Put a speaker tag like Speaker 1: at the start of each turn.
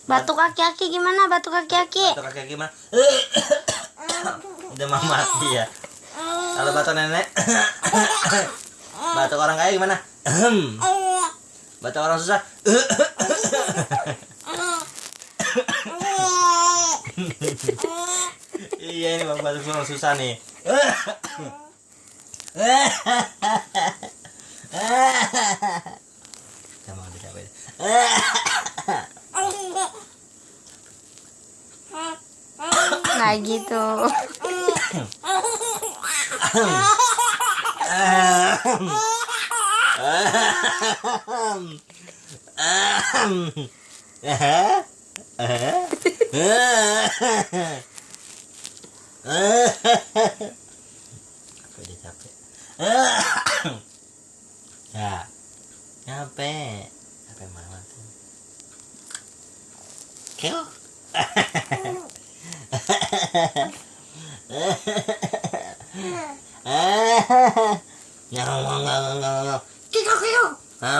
Speaker 1: Batuk kaki-kaki gimana? Batuk kaki-kaki.
Speaker 2: Batuk kaki gimana? Udah mau mati ya. Kalau batuk nenek, batuk orang kaya gimana? Batuk orang susah. Iya, ini batuk orang susah nih. Sama udah capek.
Speaker 1: Nah gitu.
Speaker 2: Udah capek. Ya, capek. Capek banget. Kyo. Nyawa. Kiko.